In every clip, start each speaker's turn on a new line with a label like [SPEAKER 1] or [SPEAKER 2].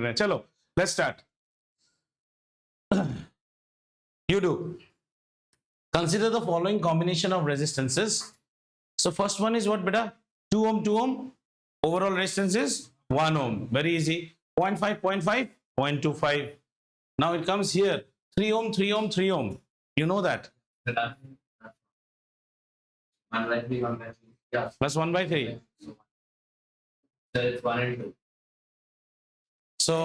[SPEAKER 1] रहे हैं. चलो, let's start. You do. Consider the following combination of resistances. So first one is what, beta? 2 ohm, 2 ohm. Overall resistance is 1 ohm. Very easy. 0.5, 0.5, 0.25. Now it comes here. 3 ohm, 3 ohm, 3 ohm. You know that.
[SPEAKER 2] 1 by 3, 1 by 3. Yeah.
[SPEAKER 1] Plus 1 by 3.
[SPEAKER 2] So it's 1 and 2.
[SPEAKER 1] So,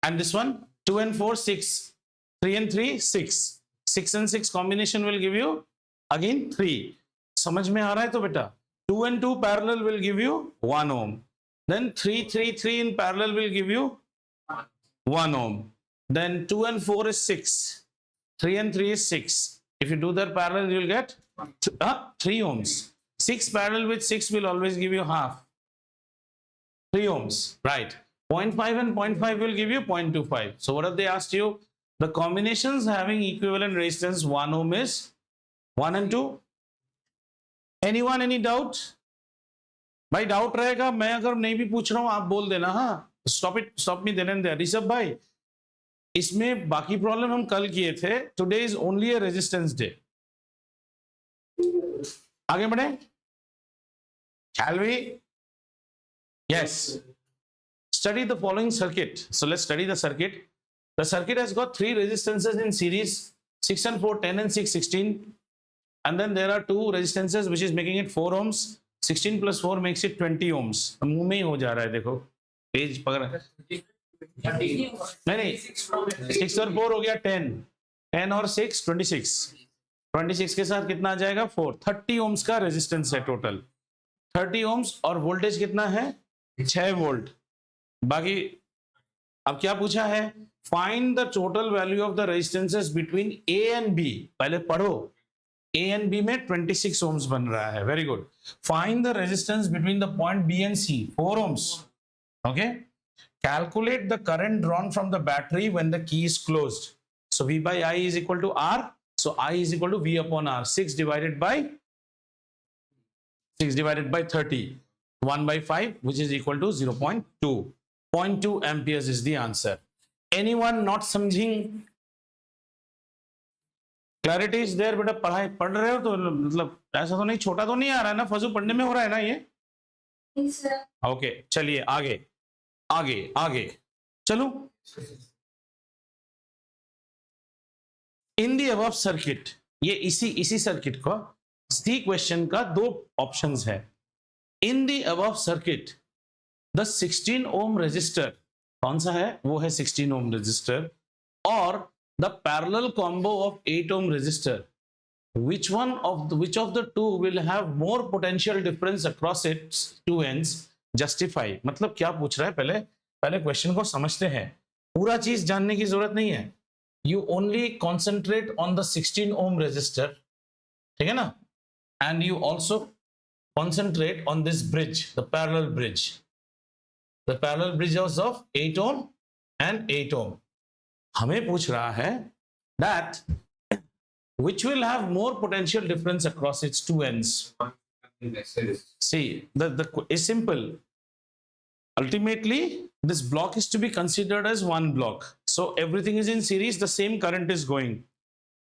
[SPEAKER 1] and this one, 2 and 4, 6. 3 and 3, 6. 6 and 6 combination will give you again 3. समझ में आ रहा है तो बेटा? 2 and 2 parallel will give you 1 ohm. Then 3, 3, 3 in parallel will give you 1 ohm. Then 2 and 4 is 6. 3 and 3 is 6. If you do that parallel, you will get 3 ohms. 6 parallel with 6 will always give you half. 3 ohms, right? 0.5 and 0.5 will give you 0.25. So what have they asked you? The combinations having equivalent resistance 1 ohm is 1 and 2. Anyone, any doubt? भाई doubt रहेगा, मैं अगर नहीं भी पूछ रहा हूं आप बोल देना. हाँ, stop me then and there. Rishabh भाई, इसमें बाकी प्रॉब्लम हम कल किए थे. Today is only a resistance day. आगे बढ़े. Shall we? Yes. Study the following circuit. So let's study the circuit. The circuit has got 3 resistances in series, 6 and 4, 10 and 6, 16. And then there are 2 resistances which is making it 4 ohms. 16 plus 4 makes it 20 ohms. मुंह में ही हो जा रहा है, देखो page पकड़. नहीं 6 और 4 हो गया 10. 10 और 6 26. 26 के साथ कितना आ जाएगा 4. 30 ohms का रेजिस्टेंस है टोटल. 30 ohms और वोल्टेज कितना है 6 वोल्ट. बाकी अब क्या पूछा है? Find the total value of the resistances between A and B. पहले पढ़ो. ए एंड बी में 26 ohms बन रहा है. Very good. Find the resistance between the point B and C. 4 ohms. Okay. Calculate the current drawn from the battery when the key is closed. So V by I is equal to R. So I is equal to V upon R. 6 divided by 30. 1 by 5, which is equal to 0.2. 0.2 amperes is the answer. Anyone not समझिंग? Clarity is there. बेटा पढ़ रहे हो तो मतलब ऐसा तो नहीं, छोटा तो नहीं आ रहा है ना, फजू पढ़ने में हो रहा है ना ये? ओके, चलिए आगे आगे आगे चलो. इन दी अबव सर्किट, ये इसी सर्किट का सी क्वेश्चन का 2 ऑप्शंस है. In the above circuit the 16 ohm resistor कौन सा है? वो है 16 ओम रेजिस्टर. और the parallel combo of 8 ohm resistor. which of the two will have more potential difference across its two ends? Justify. मतलब क्या पूछ रहा है? पहले क्वेश्चन को समझते हैं. पूरा चीज जानने की जरूरत नहीं है. You only concentrate on the 16 ohm resistor, ठीक है ना? And you also concentrate on this bridge, the parallel bridge. The parallel bridge is of 8 ohm and 8 ohm. हमें पूछ रहा है that which will have more potential difference across its two ends. See, the is simple. Ultimately, this block is to be considered as one block. So everything is in series, the same current is going.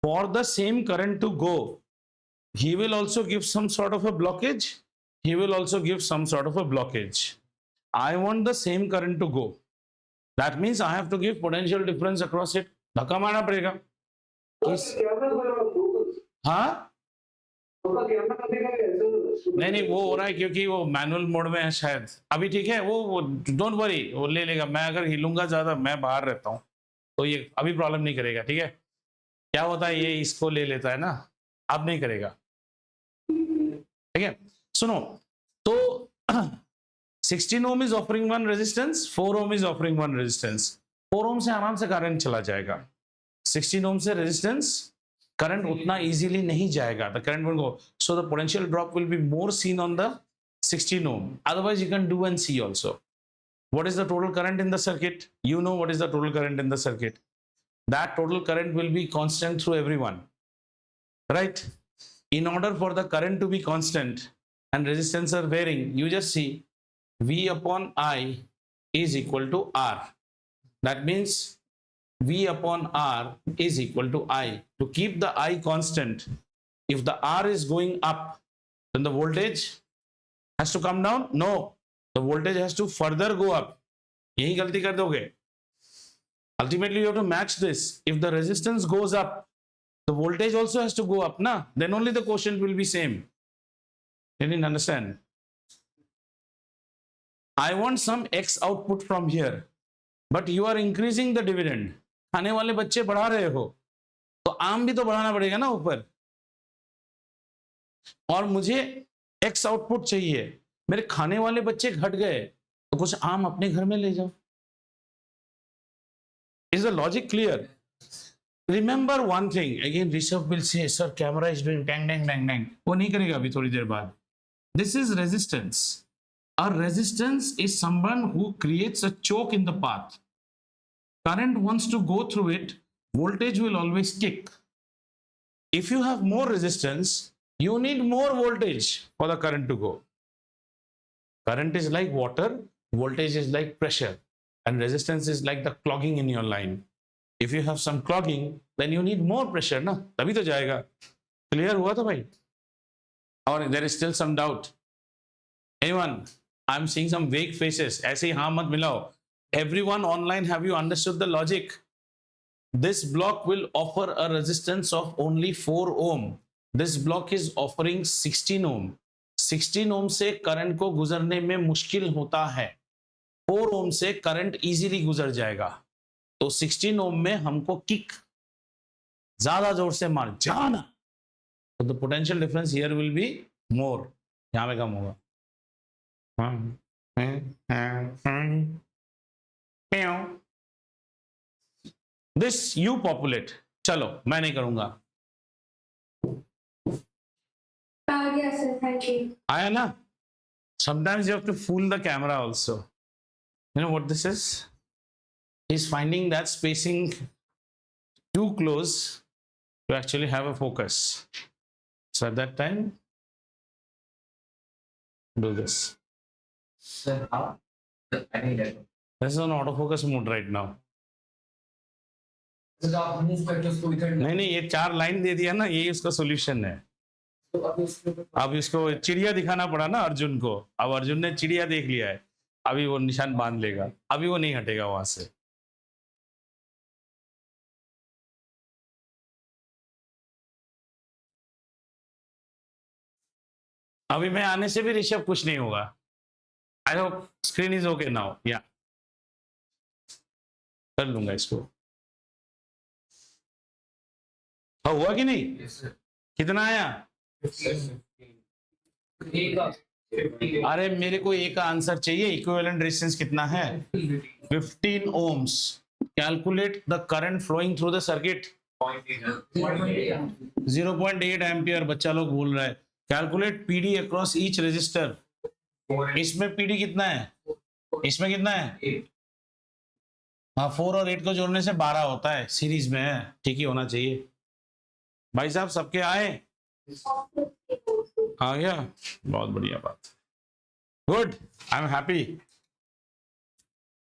[SPEAKER 1] For the same current to go, he will also give some sort of a blockage. He will also give some sort of a blockage. I want the same current to go. That means I have to give potential difference across it. धक्का मारना पड़ेगा. हाँ नहीं वो हो रहा है क्योंकि वो मैनुअल मोड में है शायद. अभी ठीक है. वो डोंट वरी, वो ले लेगा. मैं अगर हिलूंगा ज्यादा, मैं बाहर रहता हूँ, तो ये अभी प्रॉब्लम नहीं करेगा. ठीक है. क्या होता है, ये इसको ले लेता है ना, अब नहीं करेगा. ठीक है. सुनो तो 16 ohm is offering one resistance, 4 ohm is offering one resistance. 4 ohm से आराम से करंट चला जाएगा. 16 ohm से रेजिस्टेंस करंट उतना इजीली नहीं जाएगा. The current will go. So the potential drop will be more seen on the 16 ohm. Otherwise you can do and see also. What is the total current in the circuit? You know what is the total current in the circuit. That total current will be constant through everyone. Right? In order for the current to be constant and resistance are varying, you just see V upon I is equal to R. That means V upon R is equal to I. To keep the I constant, if the R is going up, then the voltage has to come down? No, the voltage has to further go up. यही गलती कर दोगे. Ultimately, you have to match this. If the resistance goes up, the voltage also has to go up, na? Then only the quotient will be same. You didn't understand? I want some X output from here, but you are increasing the dividend. खाने वाले बच्चे बढ़ा रहे हो, तो आम भी तो बढ़ाना पड़ेगा ना ऊपर. और मुझे X आउटपुट चाहिए, मेरे खाने वाले बच्चे घट गए, तो कुछ आम अपने घर में ले जाओ. Is the logic clear? Remember one thing. Again, Rishabh will say, "Sir, camera is doing bang, bang, bang, bang." वो नहीं करेगा अभी थोड़ी देर बाद. This is resistance. A resistance is someone who creates a choke in the path. Current wants to go through it. Voltage will always kick. If you have more resistance, you need more voltage for the current to go. Current is like water. Voltage is like pressure. And resistance is like the clogging in your line. If you have some clogging, then you need more pressure, ना? तभी तो जाएगा. Clear हुआ था भाई? Or there is still some doubt? Anyone? I'm seeing some vague faces. ऐसे ही हाँ मत मिलाओ. Everyone online, have you understood the logic? This block will offer a resistance of only 4 ohm. This block is offering 16 ohm. 16 ohm से current को गुजरने में मुश्किल होता है. 4 ohm से करंट इजीली गुजर जाएगा. तो 16 ohm में हमको किक ज्यादा जोर से मार जाना, तो the potential difference here will be more. यहां पे कम होगा. This you populate. चलो मैं नहीं करूंगा.
[SPEAKER 3] Yes, sir. Thank you.
[SPEAKER 1] आया ना. Sometimes you have to fool the camera also. You know what this is? He's finding that spacing too close to actually have a focus. So at that time, do this.
[SPEAKER 2] Sir, how? I need that.
[SPEAKER 1] This is on autofocus mode right now.
[SPEAKER 2] तो आप move करके उसको इधर
[SPEAKER 1] नहीं नहीं, ये 4 line दे दिया ना, यही उसका सॉल्यूशन है.
[SPEAKER 2] तो अभी उसके ऊपर
[SPEAKER 1] अब इसको चिड़िया दिखाना पड़ा ना अर्जुन को. अब अर्जुन ने चिड़िया देख लिया है, अभी वो निशान बांध लेगा, अभी वो नहीं हटेगा वहां से. अभी मैं आने से भी ऋषभ कुछ नहीं होगा. I hope screen is okay now. या कर लूंगा इसको. हाँ, हुआ कि नहीं?
[SPEAKER 2] Yes, sir.
[SPEAKER 1] कितना आया?
[SPEAKER 2] 15.
[SPEAKER 1] अरे मेरे को एक आंसर चाहिए. इक्विवेलेंट रेजिस्टेंस कितना है? 15 ohms. Calculate the current flowing through the circuit. 0.8 ampere. बच्चा लोग बोल रहा है. Calculate PD across each resistor. इसमें पीडी कितना है? इसमें कितना है? हाँ, 4 और 8 को जोड़ने से 12 होता है. सीरीज में है, ठीक ही होना चाहिए. भाई साहब सबके आए? आ गया. बहुत बढ़िया बात. Good. I am happy.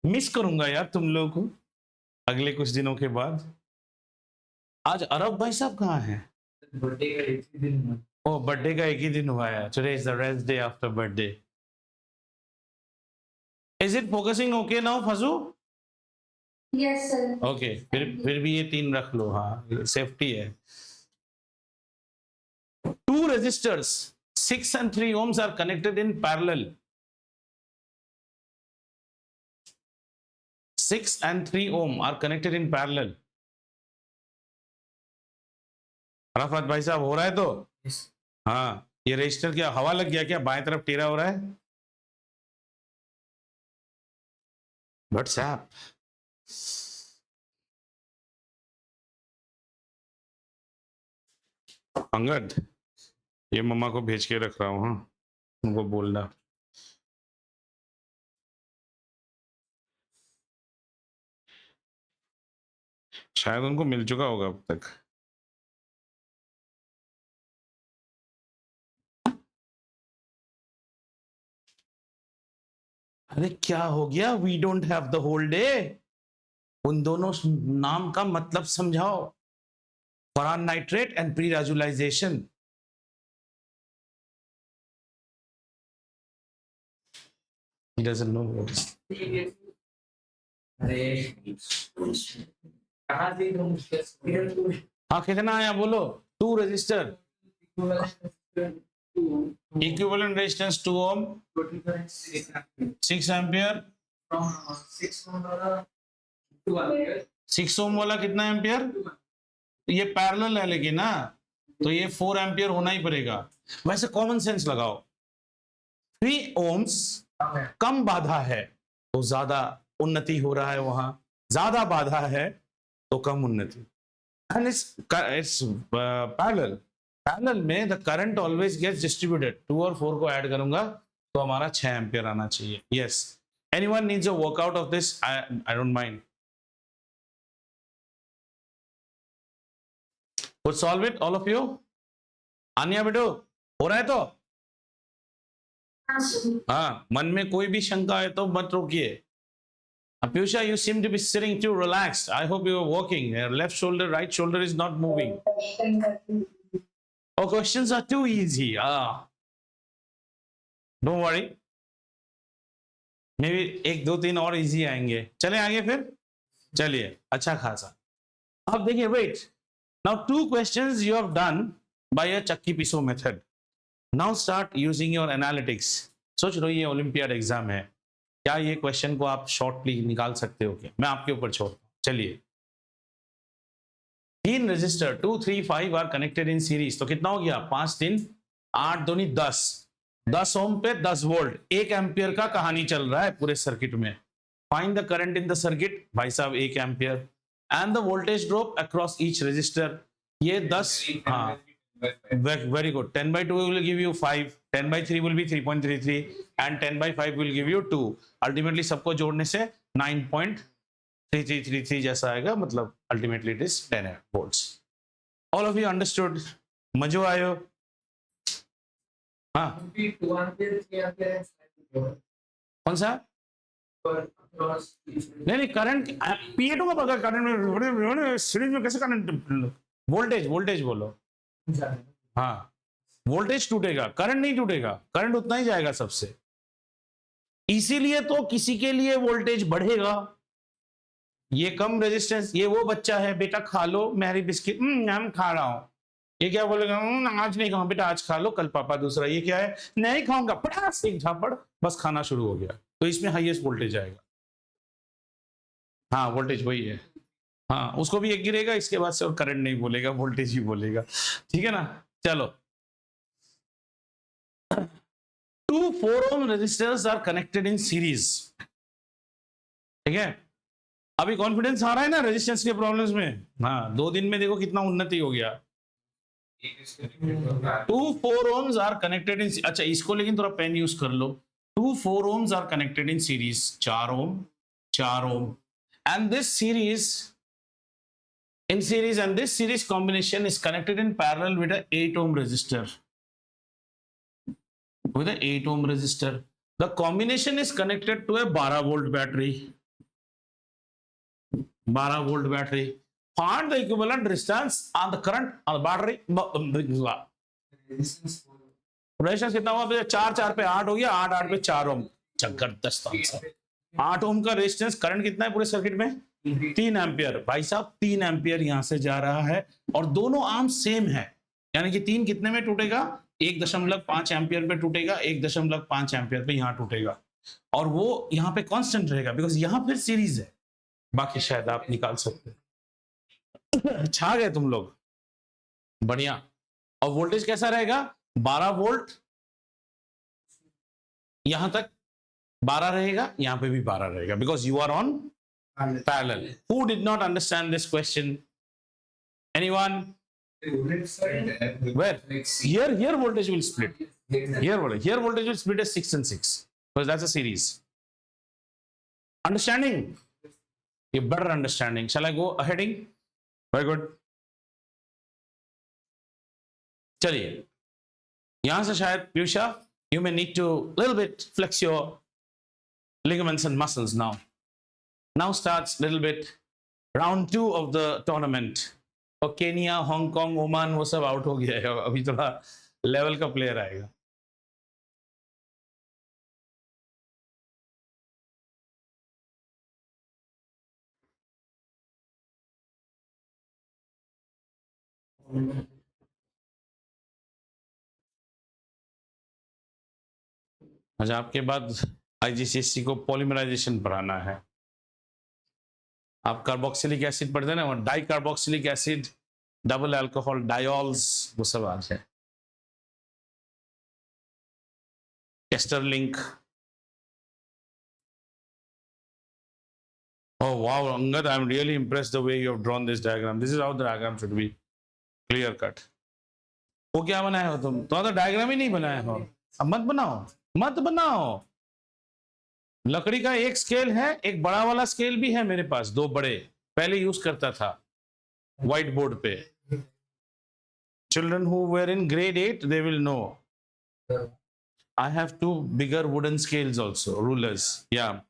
[SPEAKER 1] Miss करूंगा यार तुम लोगों को अगले कुछ दिनों के बाद. आज अरब भाई साहब कहाँ हैं?
[SPEAKER 2] बर्थडे का एक ही दिन हुआ.
[SPEAKER 1] ओ, बर्थडे का एक ही दिन हुआ है. Today is the rest day after birthday. Is it focusing okay now फजू?
[SPEAKER 3] Yes, sir.
[SPEAKER 1] ओके, फिर भी ये 3 रख लो. हाँ, सेफ्टी है. 2 resistors 6 and 3 ohms are connected in parallel. 6 and 3 ohm are connected in parallel. Rafat भाई साहब हो रहा है तो?
[SPEAKER 2] Yes.
[SPEAKER 1] हाँ, ये रजिस्टर क्या हवा लग गया क्या? बाएं तरफ टेढ़ा हो रहा है. व्हाट्सएप. अंगद, ये मम्मा को भेज के रख रहा हूँ. हाँ, उनको बोलना. शायद उनको मिल चुका होगा अब तक. अरे क्या हो गया? We don't have the whole day. उन दोनों नाम का मतलब समझाओ। फॉरान nitrate and pre regularisation. He doesn't know what is.
[SPEAKER 2] अरे कहाँ से तुम
[SPEAKER 1] हाँ कितना आया बोलो। 2 रजिस्टर इक्विवेलेंट रेजिस्टेंस 2 ओम 6 एम्पियर 6 ओम वाला कितना एम्पियर। ये पैरेलल है लेकिन ना, तो ये 4 एम्पियर होना ही पड़ेगा। वैसे कॉमन सेंस लगाओ, 3 ओम्स कम बाधा है तो ज्यादा उन्नति हो रहा है, वहां ज्यादा बाधा है तो कम उन्नति। एंड इट्स पैरेलल में the current always gets distributed. 2 और 4 को ऐड करूंगा तो हमारा 6 एम्पियर आना चाहिए। Yes, anyone needs a workout of this? I don't mind. Would solve it, all of you? आनिया बेटो, हो रहा है तो?
[SPEAKER 3] हाँ सर।
[SPEAKER 1] हाँ, मन में कोई भी शंका है तो मत रोकिए। Apyusha, you seem to be sitting too relaxed. I hope you are working. Your left shoulder, right shoulder is not moving. Oh, questions are too easy. Don't worry. Maybe 1, 2, 3 और easy आएंगे। चले आगे फिर? चलिए, अच्छा खासा। अब देखिए, wait. Now 2 questions you have done by a चक्की पिसो method. Now start using your analytics. सोच लो ये ओलंपियाड एग्जाम है, क्या ये क्वेश्चन को आप शॉर्टली निकाल सकते हो क्या? मैं आपके ऊपर छोड़ता हूं। चलिए, 3 resistor 2, 3, 5 are connected in series, तो कितना हो गया? 5, 3, 8, 2, 10। 10 ओम पे 10 वोल्ट, 1 एम्पियर का कहानी चल रहा है पूरे सर्किट में। Find the current in the circuit, भाई साहब 1 ampere, and the voltage drop across each resistor. ये 10, हाँ very good. 10/2 will give you 5, 10/3 will be 3.33 and 10/5 will give you 2. Ultimately सबको जोड़ने से 9.3333 जैसा आएगा, मतलब ultimately it is 10 volts. All of you understood? मजो आयो? हाँ, कौन सा? नहीं करंट पीएटो का पता, करंट सीरीज में कैसे करंट? वोल्टेज बोलो। हाँ, वोल्टेज टूटेगा, करंट नहीं टूटेगा, करंट उतना ही जाएगा सबसे। इसीलिए तो किसी के लिए वोल्टेज बढ़ेगा, ये कम रेजिस्टेंस। ये वो बच्चा है, बेटा खा लो मैरी बिस्किट, हम खा रहा हूं। ये क्या बोलेगा? आज नहीं खाऊं बेटा, आज खा लो, कल पापा दूसरा। ये क्या है? नहीं खाऊंगा, पटास एक झापड़, बस खाना शुरू हो गया। तो इसमें हाईएस्ट वोल्टेज आएगा। हाँ, वोल्टेज वही है। हाँ, उसको भी एक गिरेगा, इसके बाद से और करंट नहीं बोलेगा, वोल्टेज ही बोलेगा। ठीक है ना? चलो, 2 4 ohm resistors are connected in series. ठीक है, अभी कॉन्फिडेंस आ रहा है ना रेजिस्टेंस के प्रॉब्लम्स में? हाँ, 2 दिन में देखो कितना उन्नति हो गया। 2 4 ohms are connected in, अच्छा इसको लेकिन थोड़ा पेन यूज कर लो। 2 4 ohms are connected in series, 4 ohm 4 ohm, and this series in series, and this series combination is connected in parallel with a 8 ohm resistor. With a 8 ohm resistor, the combination is connected to a 12 volt battery. 12 volt battery. Find the equivalent resistance on the current on the battery. Resistance कितना हुआ? 4 4 पे 8 हो गया, 8 8 पे 4 ओम। जबरदस्त answer. 8 ओम का resistance, current कितना है पूरे सर्किट में? 3 एम्पियर। भाई साहब 3 एम्पियर यहां से जा रहा है और दोनों आर्म सेम है, यानी कि 3 कितने में टूटेगा? 1.5 एम्पियर पे टूटेगा, 1.5 एम्पियर पे यहां टूटेगा, और वो यहां पे कांस्टेंट रहेगा बिकॉज यहां फिर सीरीज है। बाकी शायद आप निकाल सकते हैं। छा गए तुम लोग, बढ़िया। और वोल्टेज कैसा रहेगा? 12 वोल्ट, यहां तक 12 रहेगा, यहां पे भी 12 रहेगा, because you are on parallel. Who did not understand this question? Anyone? Where? Here voltage will split. Here voltage will split as 6 and 6 because that's a series. Understanding? You better understanding. Shall I go aheading? Very good. चलिए, यहां से शायद Piyusha, you may need to little bit flex your ligaments and muscles now. Now starts little bit round 2 of the tournament, और Kenya, Hong Kong, Oman वो सब out हो गया है, अभी थोड़ा लेवल का प्लेयर आएगा। अच्छा, आपके बाद आईजीसीएसई को पॉलीमराइजेशन पढ़ाना है। आप कार्बोक्सिलिक एसिड पढ़ते हैं ना, di carboxylic acid, double alcohol, diols, वो सब आज है। एस्टरलिंक। Oh wow, Angad, I'm really impressed the way you have drawn this diagram. This is how the diagram should be, clear cut. वो क्या बनाए हो तुम? तो डायग्राम ही नहीं बनाए हो। अब मत बनाओ, मत बनाओ। लकड़ी का एक स्केल है, एक बड़ा वाला स्केल भी है मेरे पास, दो बड़े, पहले यूज करता था व्हाइट बोर्ड पे। Children who were in grade 8, they will know. I have two bigger wooden scales also, rulers. Yeah.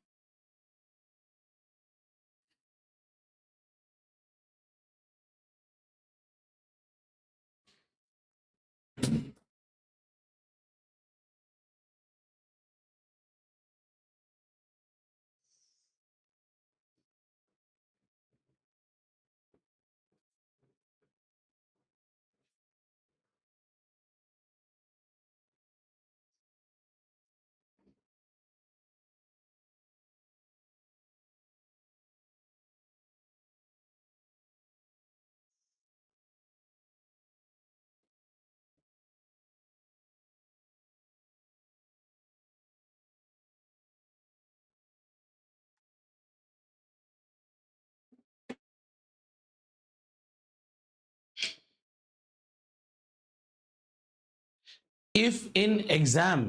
[SPEAKER 1] If in exam,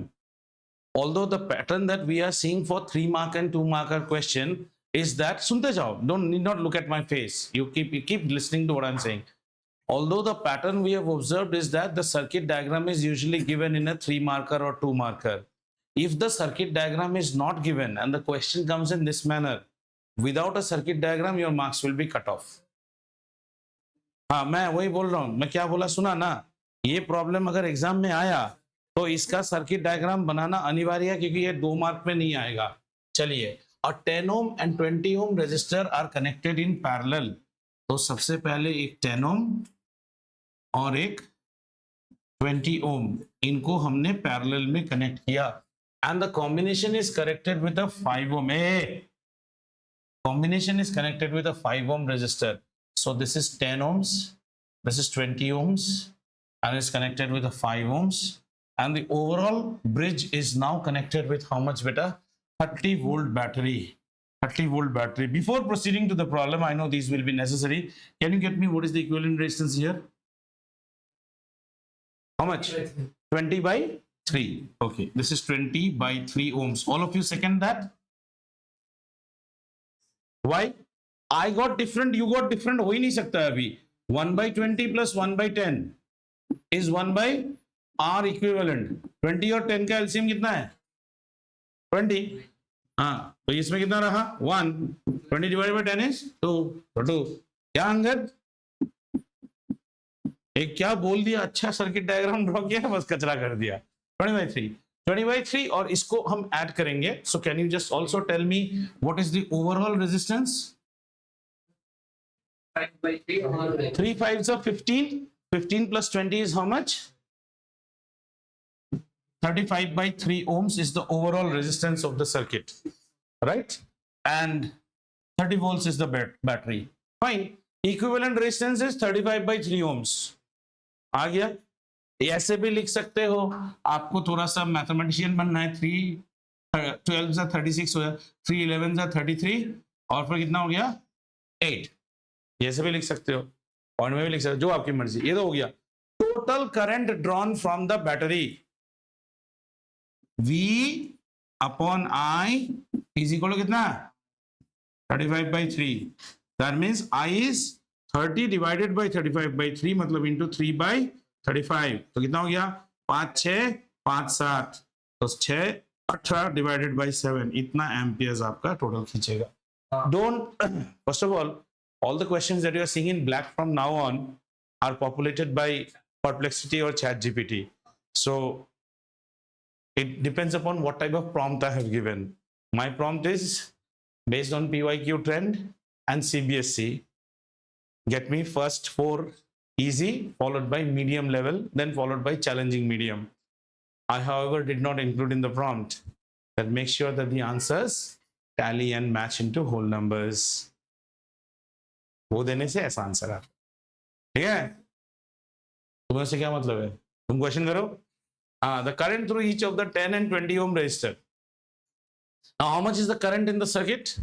[SPEAKER 1] although the pattern that we are seeing for 3 mark and 2 marker question is that, sunte jao, need not look at my face. You keep listening to what I'm saying. Although the pattern we have observed is that the circuit diagram is usually given in a 3 marker or 2 marker. If the circuit diagram is not given and the question comes in this manner, without a circuit diagram, your marks will be cut off. हाँ, मैं वही बोल रहा हूँ। मैं क्या बोला सुना ना, ये प्रॉब्लम अगर एग्जाम में आया तो इसका सर्किट डायग्राम बनाना अनिवार्य है, क्योंकि ये 2 मार्क में नहीं आएगा। चलिए, और 10 ohm and 20 ohm resistor are connected in parallel. तो सबसे पहले एक 10 ओम और एक 20 ओम, इनको हमने पैरेलल में कनेक्ट किया, and the combination is connected with a 5 ohm. Combination is connected with a 5 ohm resistor. So this is 10 ohms, this is 20 ohms, and it's connected with a 5 ohms. And the overall bridge is now connected with how much beta? 30 volt battery. 30 volt battery. Before proceeding to the problem, I know these will be necessary. Can you get me what is the equivalent resistance here? How much? 20 by 3. Okay, this is 20 by 3 ohms. All of you second that? Why? I got different, you got different, हो ही नहीं सकता है अभी। 1 by 20 plus 1 by 10 is 1 by R equivalent. 20 और 10 का LCM कितना है? 20. हाँ, तो इसमें कितना रहा? 1. 20 divided by 10 is 2. तो 2. क्या अंगद? एक क्या बोल दिया, अच्छा सर्किट डायग्राम ड्रॉ किया, बस कचरा कर दिया। 20 by 3. 20 by 3 और इसको हम ऐड करेंगे। So can you just also tell me what is the overall resistance?
[SPEAKER 2] 5 by 3.
[SPEAKER 1] 3 5s are 15. 15 plus 20 is how much? 35 by 3 ohms is the overall resistance of the circuit, right? And 30 volts is the battery. Fine. Equivalent resistance is 35 by 3 ohms. आ गया? ऐसे भी लिख सकते हो, आपको थोड़ा सा mathematician बनना है। 3 12 जा 36 हो गया, 3 11 जा 33, और फिर कितना हो गया? 8। ऐसे भी लिख सकते हो, पॉइंट में भी लिख सकते हो, जो आपकी मर्जी। ये तो हो गया total current drawn from the battery. V upon I is equal to कितना? 35 by 3. That means I is 30 divided by 35 by 3, मतलब इंटू 3 by 35। तो कितना हो गया? 5 6 5 7, तो 6 18 डिवाइडेड बाई 7, इतना एम्पियर्स आपका टोटल खींचेगा। Don't, first of all all the questions that you are seeing in black from now on are populated by Perplexity or ChatGPT. So it depends upon what type of prompt I have given. My prompt is based on PYQ trend and CBSE. Get me first 4 easy, followed by medium level, then followed by challenging medium. I, however, did not include in the prompt that make sure that the answers tally and match into whole numbers. वो देने से ऐसा answer आता, ठीक है? तुम्हें से क्या मतलब है? तुम क्वेश्चन करो. The current through each of the 10 and 20 ohm resistor. Now, how much is the current in the circuit?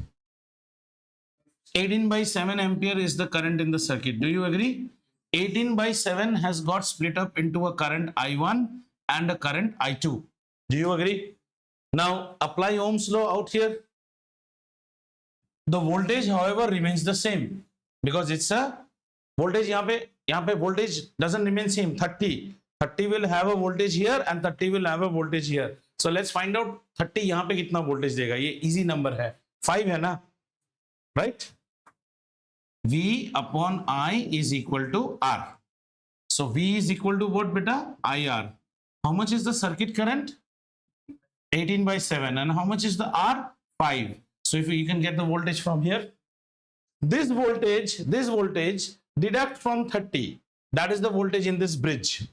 [SPEAKER 1] 18 by 7 ampere is the current in the circuit. Do you agree? 18 by 7 has got split up into a current I1 and a current I2. Do you agree? Now, apply Ohm's law out here. The voltage, however, remains the same because it's a voltage. यहाँ पे voltage doesn't remain same. 30 will have a voltage here and 30 will have a voltage here. So let's find out 30 यहाँ पे कितना voltage देगा. ये easy number है, 5 है ना, right? V upon I is equal to R. So V is equal to what, beta? IR. How much is the circuit current? 18 by 7. And how much is the R? 5. So if you can get the voltage from here, this voltage deduct from 30. That is the voltage in this bridge,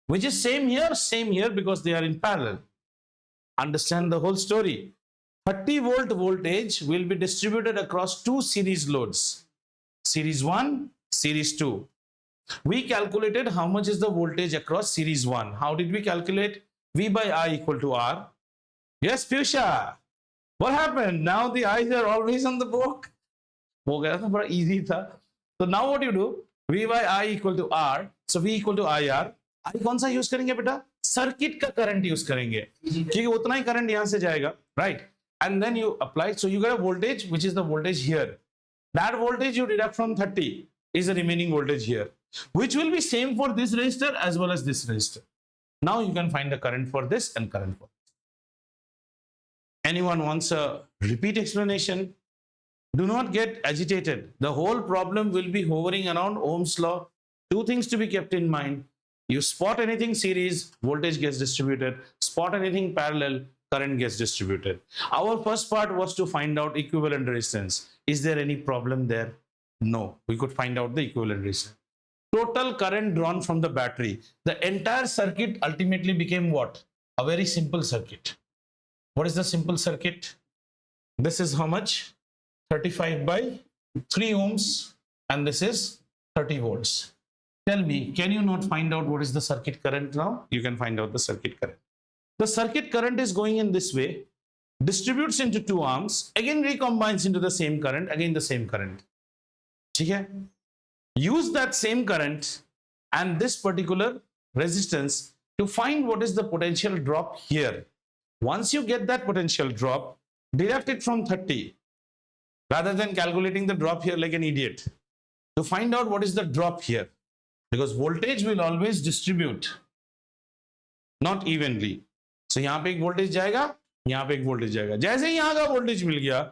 [SPEAKER 1] which is same here because they are in parallel. Understand the whole story. 30 volt voltage will be distributed across 2 series loads. Series 1, Series 2. We calculated how much is the voltage across Series 1. How did we calculate? V by I equal to R. Yes, Piyusha. What happened? Now the I's are always on the book. वो गया था, बड़ा easy था. So now what you do? V by I equal to R. So V equal to IR. I कौन सा use करेंगे बेटा? Circuit का करंट यूज करेंगे, क्योंकि उतना ही करंट यहां से जाएगा, right? And then you apply. So you get a voltage which is the voltage here. That voltage you deduct from 30 is the remaining voltage here, which will be same for this resistor as well as this resistor. Now you can find the current for this and current for this. Anyone wants a repeat explanation? Do not get agitated. The whole problem will be hovering around Ohm's law. 2 things to be kept in mind. You spot anything series, voltage gets distributed. Spot anything parallel, current gets distributed. Our first part was to find out equivalent resistance. Is there any problem there? No, we could find out the equivalent resistance. Total current drawn from the battery. The entire circuit ultimately became what? A very simple circuit. What is the simple circuit? This is how much? 35 by 3 ohms, and this is 30 volts. Tell me, can you not find out what is the circuit current now? You can find out the circuit current. The circuit current is going in this way, distributes into 2 arms, again recombines into the same current, again the same current. Okay? Use that same current and this particular resistance to find what is the potential drop here. Once you get that potential drop, deduct it from 30, rather than calculating the drop here like an idiot. To find out what is the drop here, because voltage will always distribute, not evenly. So यहाँ पे एक voltage जाएगा, यहाँ पे एक voltage जाएगा. जैसे ही यहाँ का voltage मिल गया,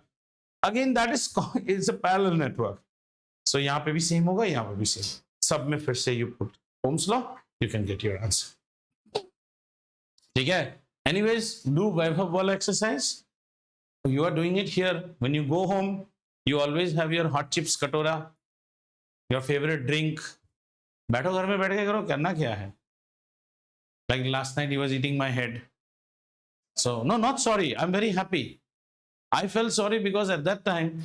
[SPEAKER 1] again that is it's a parallel network. So यहाँ पे भी same होगा, यहाँ पे भी same. सब में फिर से you put Ohm's law, you can get your answer. ठीक है? Anyways, do Vaibhav wala exercise. You are doing it here. When you go home, you always have your hot chips katora, your favorite drink. बैठो घर में बैठ के करो, करना क्या है? Like last night he was eating my head. So no, not sorry. I'm very happy. I felt sorry because at that time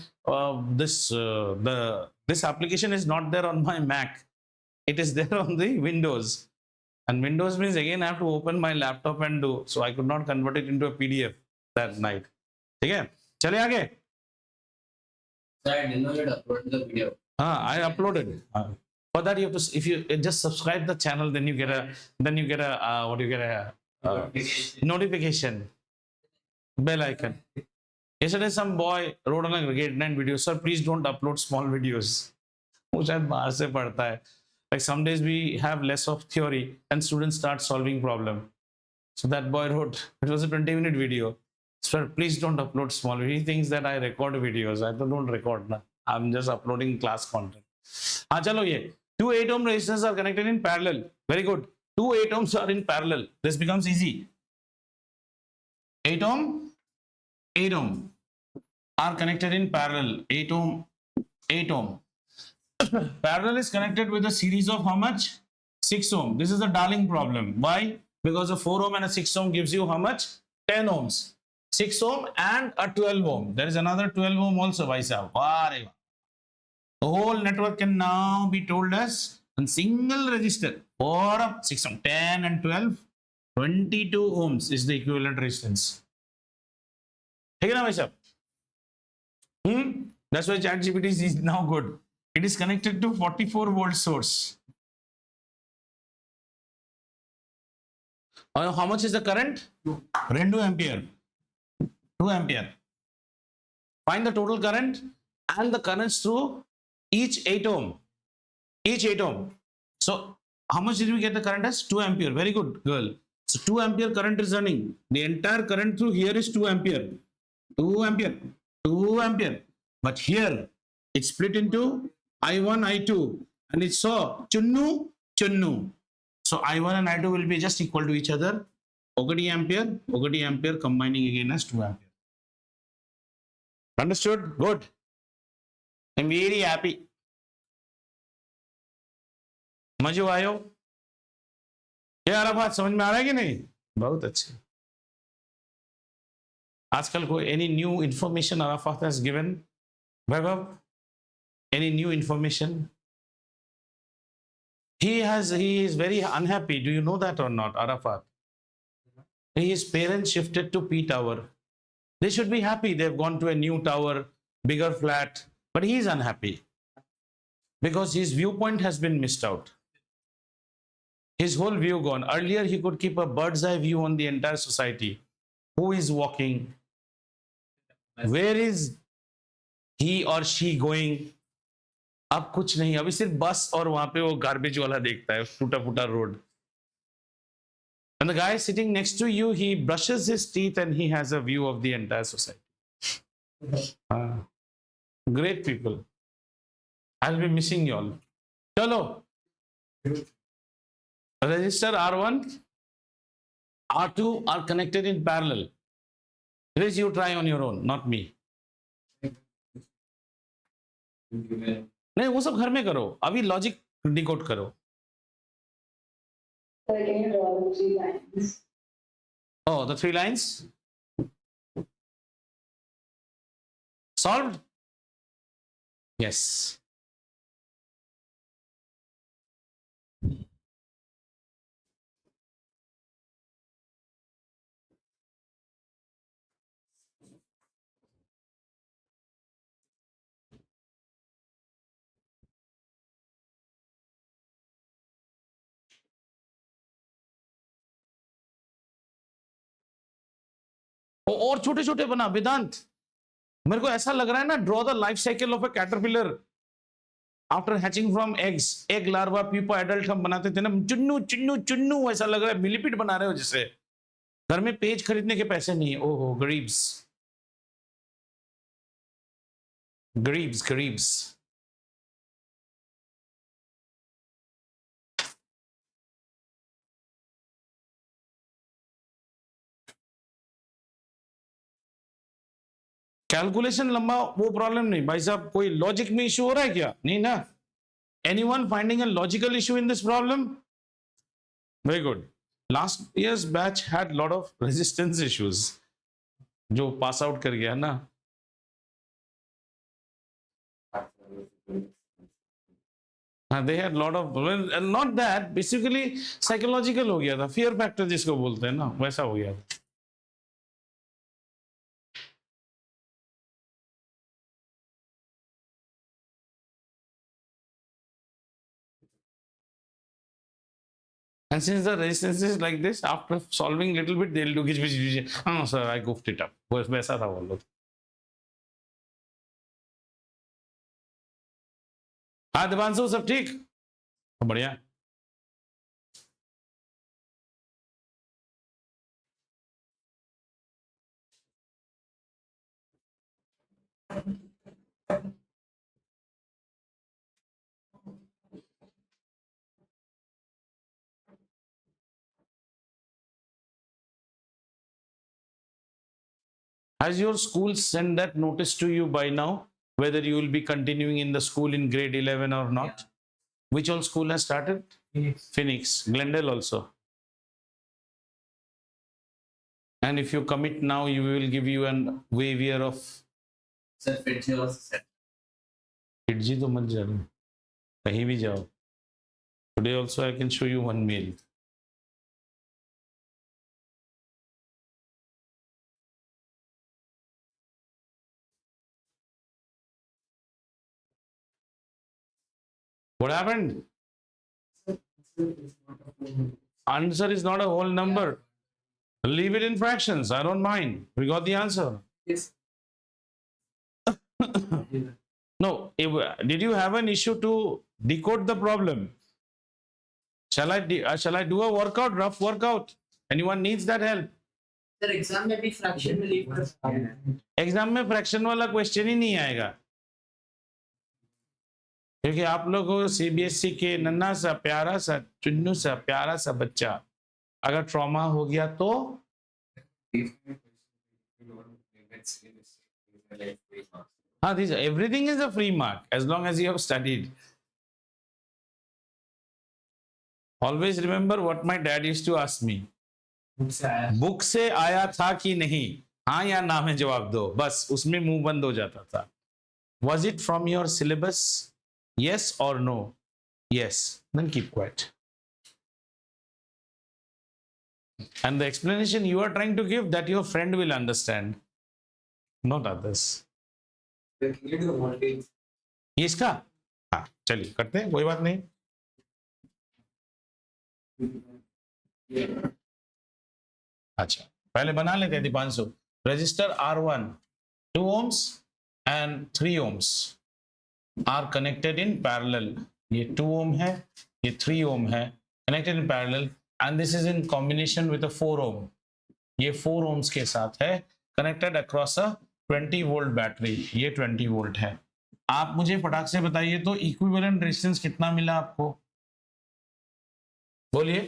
[SPEAKER 1] this application is not there on my Mac. It is there on the Windows. And Windows means again I have to open my laptop and do. So I could not convert it into a PDF that night. ठीक है? चले आगे.
[SPEAKER 2] Sir, I didn't know you had uploaded the video.
[SPEAKER 1] I uploaded. For that you have to, if you just subscribe the channel, then you get a notification bell icon. Yesterday some boy wrote on a grade 9 video, sir please don't upload small videos. वो शायद बाहर से पढ़ता है. Like some days we have less of theory and students start solving problem. So that boy wrote, it was a 20-minute video. Sir please don't upload small videos. He thinks that I record videos. I don't record na. I'm just uploading class content. हाँ चलो ये 2 8 ohm resistors are connected in parallel. Very good. 2 8 ohms are in parallel. This becomes easy. 8 ohm, 8 ohm are connected in parallel. 8 ohm, 8 ohm. Parallel is connected with a series of how much? 6 ohm. This is the darling problem. Why? Because a 4 ohm and a 6 ohm gives you how much? 10 ohms. 6 ohm and a 12 ohm. There is another 12 ohm also, bhai sahab. Wow. The whole network can now be told as a single resistor. 4 of 6 ohm, 10 and 12, 22 ohms is the equivalent resistance. ठीक है ना भाई साहब? That's why ChatGPT is now good. It is connected to 44 volt source. How much is the current? 2 ampere. 2 ampere. Find the total current and the currents through each 8 ohm. Each 8 ohm. So how much did we get the current as? 2 ampere. Very good, girl. So 2 ampere current is running. The entire current through here is 2 ampere. 2 ampere. 2 ampere. But here it's split into I1, I2. And it's so chunnu, chunnu. So I1 and I2 will be just equal to each other. 1 ampere combining again as 2 ampere. Understood? Good. I'm very happy. मजो आयो? ये अरफात समझ में आ रहा है कि नहीं? बहुत अच्छे. आजकल कोई any new information Arafat has given? Vaibhav, any new information? He is very unhappy. Do you know that or not, Arafat? His parents shifted to P Tower. They should be happy. They've gone to a new tower, bigger flat, but he is unhappy because his viewpoint has been missed out. His whole view gone. Earlier, he could keep a bird's eye view on the entire society. Who is walking? Where is he or she going? अब कुछ नहीं, अभी सिर्फ बस और वहां पे वो गार्बेज वाला देखता है, टूटा फूटा road. And the guy sitting next to you, he brushes his teeth and he has a view of the entire society. Great people. I'll be missing you all. Chalo. Resistor R1, R2 are connected in parallel. This you try on your own, not me. नहीं, वो सब घर में करो. अभी logic decode करो.
[SPEAKER 3] Sir, can you draw the 3 lines?
[SPEAKER 1] Oh, the 3 lines? Solved? Yes. और छोटे छोटे बना वेदांत. मेरे को ऐसा लग रहा है ना, draw the life cycle of a caterpillar after hatching from eggs. Egg larva pupa adult हम बनाते थे ना, चुन्नू चुन्नू चुन्नू, ऐसा लग रहा है मिलीपीट बना रहे हो जैसे. घर में पेज खरीदने के पैसे नहीं है. ओहो, गरीब्स गरीब्स गरीब्स. कैलकुलेशन लंबा वो प्रॉब्लम नहीं भाई साहब. कोई लॉजिक में इशू हो रहा है क्या? नहीं ना. Anyone finding a logical issue in this problem? Very good. Last year's batch had lot of resistance issues. जो pass out कर गया ना. They had lot of, well, not that, basically psychological हो गया था. Fear factor जिसको बोलते हैं ना, वैसा हो गया था. And since the resistance is like this, after solving little bit, they'll do gish. Oh, sir, I goofed it up. वैसा था वो लोग. हाँ दिवांशु, सब ठीक? बढ़िया. Has your school sent that notice to you by now, whether you will be continuing in the school in grade 11 or not? Which all school has started?
[SPEAKER 2] Phoenix.
[SPEAKER 1] Phoenix, Glendale also. And if you commit now, you will give you an waiver of.
[SPEAKER 2] Sir, Fitzy also said.
[SPEAKER 1] FIITJEE तो मत जाओ, कहीं भी जाओ. Today also I can show you one mail. What happened? Answer is not a whole number. Leave it in fractions. I don't mind. We got the answer.
[SPEAKER 2] Yes.
[SPEAKER 1] No. Did you have an issue to decode the problem? Shall I do a workout, rough workout? Anyone needs that help?
[SPEAKER 2] Sir, exam में भी fraction में leave कर.
[SPEAKER 1] Exam में fraction वाला question ही नहीं आएगा, क्योंकि आप लोग सीबीएसई के नन्हा सा प्यारा सा चुन्नू सा प्यारा सा बच्चा अगर ट्रॉमा हो गया तो हाँ, this everything is a free mark as long as you have studied. Always remember what my dad used to ask me, book से आया था कि नहीं, हाँ या ना में जवाब दो, बस उसमें मुंह बंद हो जाता था. Was it from your syllabus? Yes or no? Yes. Then keep quiet. And the explanation you are trying to give, that your friend will understand, not others. ये इसका, हाँ चलिए करते हैं, कोई बात नहीं. अच्छा, पहले बना लेते हैं Deepanshu. Resistor R1 2 ohms and 3 ohms are connected in parallel. ये 2 ohm है, ये 3 ohm है, connected in parallel, and this is in combination with a 4 ohm. ये 4 ohms के साथ है, connected across a 20 volt battery. ये 20 volt है. आप मुझे फटाक से बताइए तो इक्विवेलेंट रेजिस्टेंस कितना मिला आपको? बोलिए.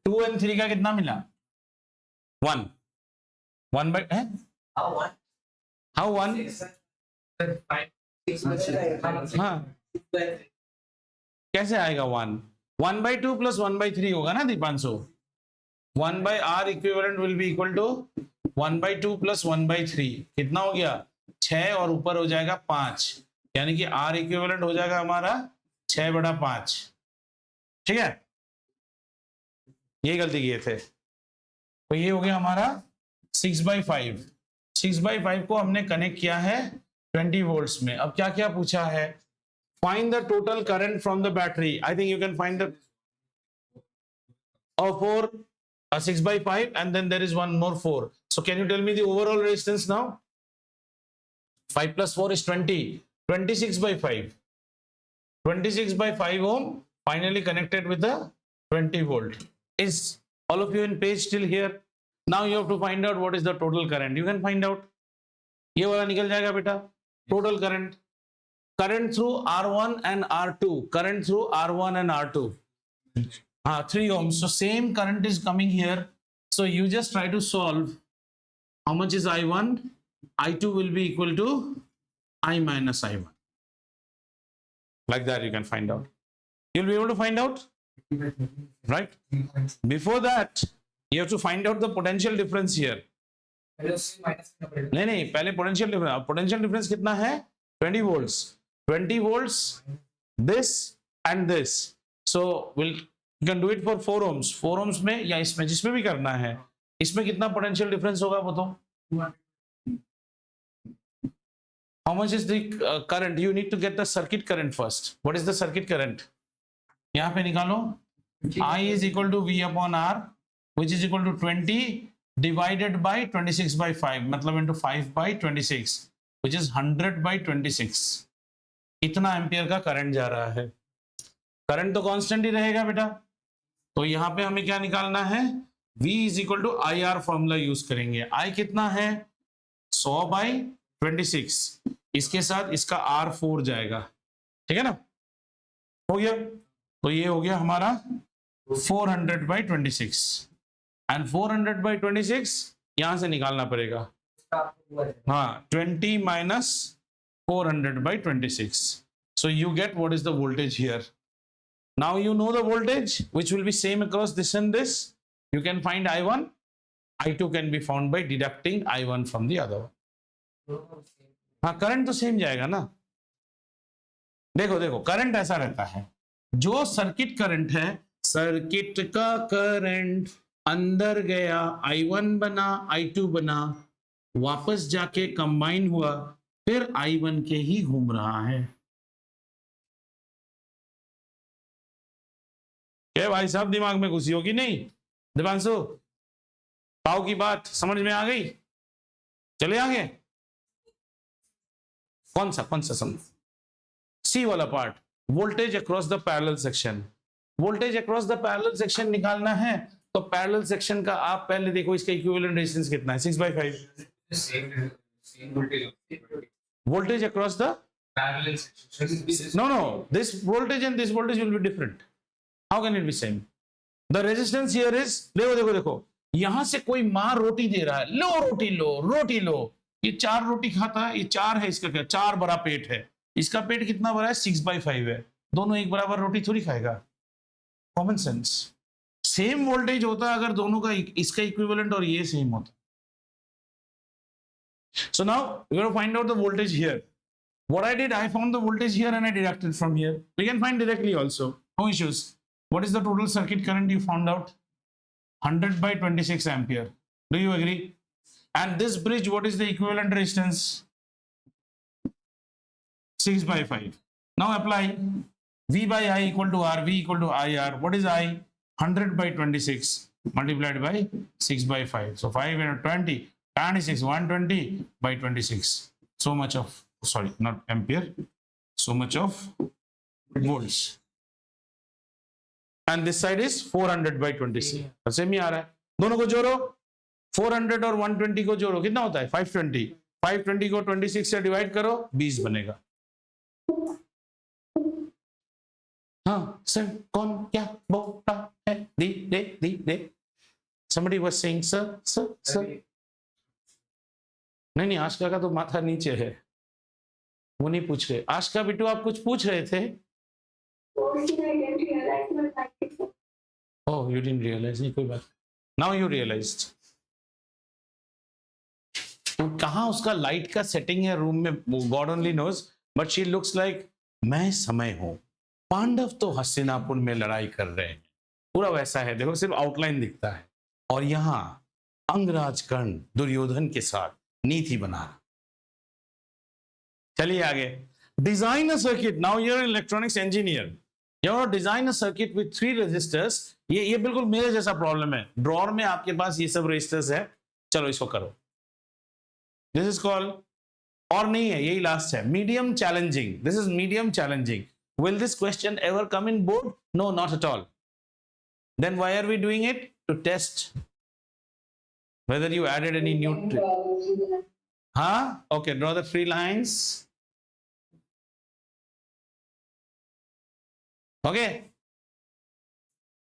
[SPEAKER 1] 2 and 3 का कितना मिला? 1 by how 1? हाँ, कैसे आएगा 1? 1 by 2 plus 1 by 3 होगा ना Deepanshu. 1 by R equivalent will be equal to 1 by 2 plus 1 by 3. कितना हो गया? 6 और ऊपर हो जाएगा 5, यानी कि R equivalent हो जाएगा हमारा 6/5. ठीक है, ये गलती किए थे. तो ये हो गया हमारा 6/5. 6/5 को हमने कनेक्ट किया है 20 वोल्ट्स में. अब क्या क्या पूछा है? Find the total current from the battery. I think you can find the 4 6/5 and then there is one more 4. So can you tell me the overall resistance now? 5 plus 4 is 20. 26/5. 26/5 ohm finally connected with the 20 volt. Is all of you in page still here? Now you have to find out what is the total current. You can find out. ये वाला निकल जाएगा बेटा. Total current. Current through R1 and R2. Current through R1 and R2. 3 ohms. So same current is coming here. So you just try to solve. How much is I1? I2 will be equal to I minus I1. Like that you can find out. You'll be able to find out, right? Before that, you have to find out the potential difference here. नहीं पहले potential difference कितना है? 20 volts. 20 volts, this and this. So you can do it for 4 ohms. 4 ohms में या इसमें जिसमें भी करना है, इसमें कितना potential difference होगा बताओ? How much is the current? You need to get the circuit current first. What is the circuit current? यहाँ पे निकालो. I is equal to V upon R, which is equal to 20 divided by 26/5, मतलब into 5/26, which is 100/26. इतना ampere का current जा रहा है. Current तो कांस्टेंट ही रहेगा बेटा. तो यहाँ पे हमें क्या निकालना है? V is equal to IR formula use करेंगे. I कितना है? 100/26. इसके साथ इसका R4 जाएगा. ठीक है ना? हो गया. तो ये हो गया हमारा 400/26. एंड 400/26 यहां से निकालना पड़ेगा. हाँ 20 minus 400 by 26. So you get what is the voltage here. Now you know the voltage which will be same across this and this. You can find I1. I2 can be found by deducting I1 from the other one. हाँ current तो same जाएगा ना. देखो देखो current ऐसा रहता है, जो सर्किट करंट है, सर्किट का करंट अंदर गया, I1 बना, I2 बना, वापस जाके कंबाइन हुआ, फिर I1 के ही घूम रहा है. क्या भाई साहब दिमाग में घुसी होगी नहीं? दिवांशु, पाव की बात समझ में आ गई? चले आगे. कौन सा समझ? सी वाला part, voltage across the parallel section. Voltage across the parallel section निकालना है तो पैरेलल सेक्शन का आप पहले देखो इसका इक्विवेलेंट रेजिस्टेंस कितना है, 6/5. Voltage across the
[SPEAKER 2] parallel section.
[SPEAKER 1] no, this voltage and this voltage will be different. How can it be same? The resistance here is, देखो यहां से कोई मां रोटी दे रहा है, लो रोटी लो. ये 4 रोटी खाता है, ये 4 है, इसका क्या 4 बड़ा पेट है, इसका पेट कितना बड़ा है 6/5 है. दोनों एक बराबर रोटी थोड़ी खाएगा. Common sense. सेम वोल्टेज होता अगर दोनों का इसका इक्विवेलेंट और ये सेम होता. So now we're going to find out the voltage here. What I did, I found the voltage here and I deducted from here. We can find directly also. No issues. What is the total circuit current you found out? 100 by 26 ampere. Do you agree? And this bridge, what is the equivalent resistance? 6/5. Now apply V by I equal to R, V equal to IR. What is I? 100 by 26 multiplied by 6/5. So 5 and 20. 26, 120 by 26. So much of, sorry, not ampere, so much of volts. And this side is 400 by 26. Same ही आ रहा है. दोनों को जोड़ो, 400 और 120 को जोड़ो, कितना होता है 520. 520 को 26 से डिवाइड करो, 20 बनेगा. हाँ सर, कौन क्या बोलता है? दे. Somebody was saying sir. नहीं आशका का तो माथा नीचे है, वो नहीं पूछ रहे. आशका बिट्टू आप कुछ पूछ रहे थे? Oh you didn't realise. नहीं कोई बात. Now you realised. तो कहाँ उसका लाइट का सेटिंग है रूम में, god only knows, but she looks like मैं समय हूं. पांडव तो हस्तिनापुर में लड़ाई कर रहे हैं, पूरा वैसा है. देखो सिर्फ आउटलाइन दिखता है. और यहाँ अंगराज कर्ण दुर्योधन के साथ नीति बना. चलिए आगे. Design a circuit. Now you are electronics engineer, you are design a circuit with 3 resistors. ये बिल्कुल मेरे जैसा प्रॉब्लम है. ड्रॉअर में आपके पास ये सब रेजिस्टर्स है. चलो इसको करो. दिस इज कॉल्ड, और नहीं है, यही लास्ट है, medium challenging. This is medium challenging. Will this question ever come in board? No, not at all. Then why are we doing it? To test whether you added any new okay, draw the 3 lines. Okay,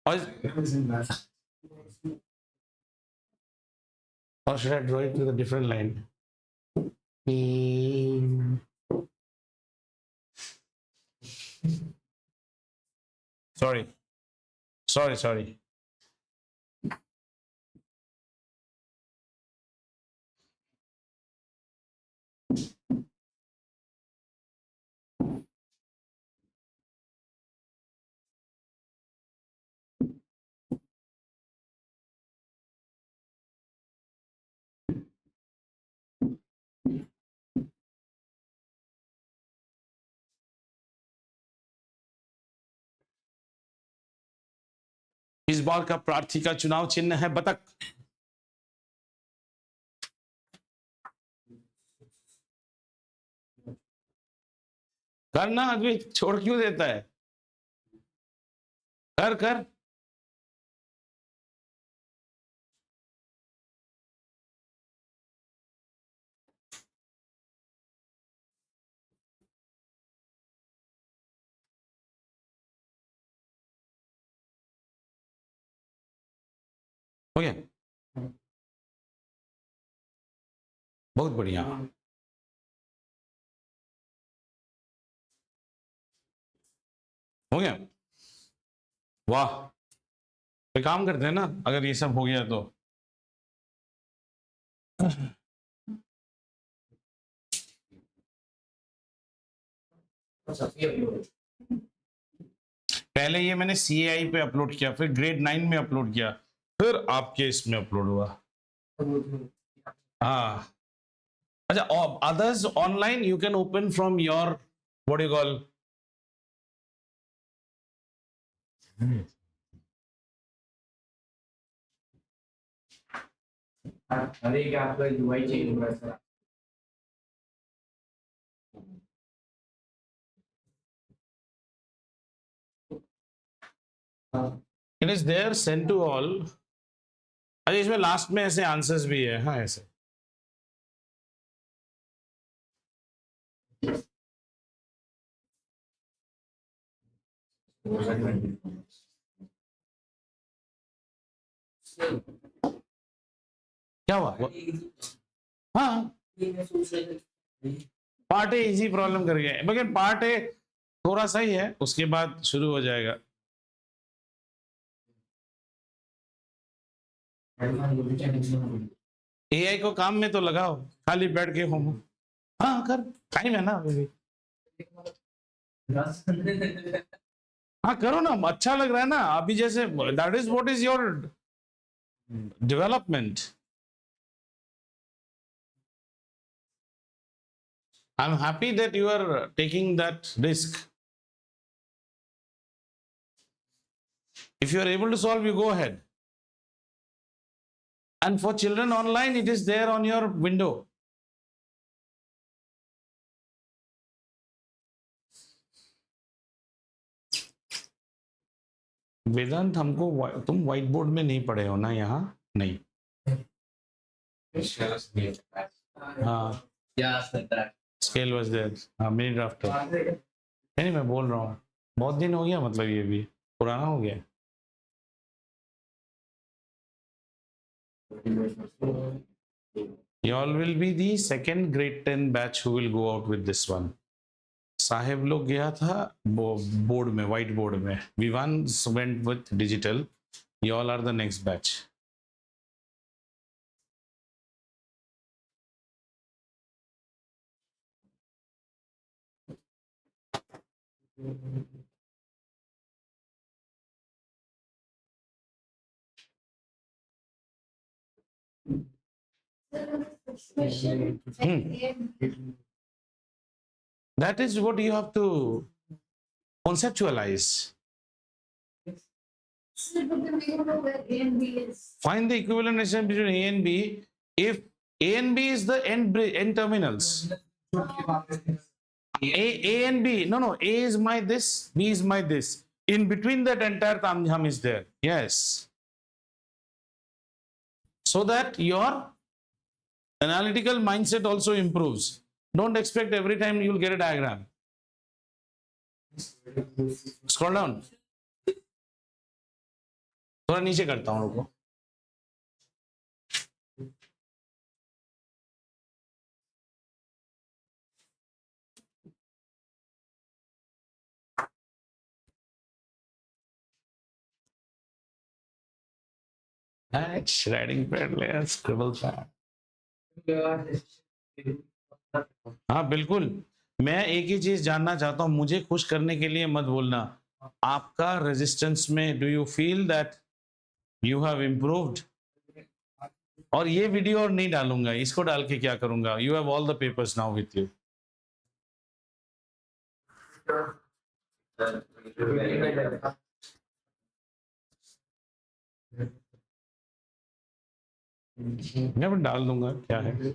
[SPEAKER 1] or should I draw it with a different line? Sorry. इस बार का प्रार्थी का चुनाव चिन्ह है बतख. करना अद्वैत, छोड़ क्यों देता है? कर. हो गया. बहुत बढ़िया। हो गया? वाह। तो काम करते हैं ना, अगर ये सब हो गया तो पहले ये मैंने CAI पे अपलोड किया, फिर ग्रेड 9 में अपलोड किया, फिर आपके इसमें अपलोड हुआ। हाँ अच्छा, others online you can open from your what you call
[SPEAKER 2] अरे क्या आपका यूआई चेंज होगा sir?
[SPEAKER 1] It is there send to all. अच्छा इसमें लास्ट में ऐसे आंसर्स भी है, हाँ ऐसे क्या हुआ हाँ पार्ट ए इजी प्रॉब्लम कर गए, मगर पार्ट ए थोड़ा सा ही है, उसके बाद शुरू हो जाएगा। AI को काम में तो लगाओ, खाली बैठ के होम हाँ कर, टाइम है ना अभी भी। हाँ करो ना, अच्छा लग रहा है ना अभी, जैसे that is what is your development. I am happy that you are taking that risk. If you are able to solve, you go ahead. And for children online, it is there on your window. वेदांत हमको तुम white board में नहीं पढ़े हो ना, यहाँ नहीं। हाँ स्केल वाज देयर, हाँ मिनी ड्राफ्टर नहीं, मैं बोल रहा हूँ बहुत दिन हो गया, मतलब ये भी पुराना हो गया। You all will be the second grade 10 batch who will go out with this one. साहेब लोग गया था बोर्ड में, व्हाइट बोर्ड में, we once went with digital. You all are the next batch. That is what you have to conceptualize. Find the equivalent relation between A and B. If A and B is the end terminals. A and B. No. A is my this, B is my this. In between that entire tamjham is there. Yes. So that your analytical mindset also improves. Don't expect every time you'll get a diagram. Scroll down. थोड़ा नीचे करता हूँ रुको। Writing pad ले, scribble pad. हाँ बिल्कुल, मैं एक ही चीज जानना चाहता हूँ, मुझे खुश करने के लिए मत बोलना, आपका रेजिस्टेंस में do you feel that you have improved? और ये वीडियो और नहीं डालूंगा, इसको डाल के क्या करूंगा? You have all the papers now with you. मैं डाल दूंगा, क्या है।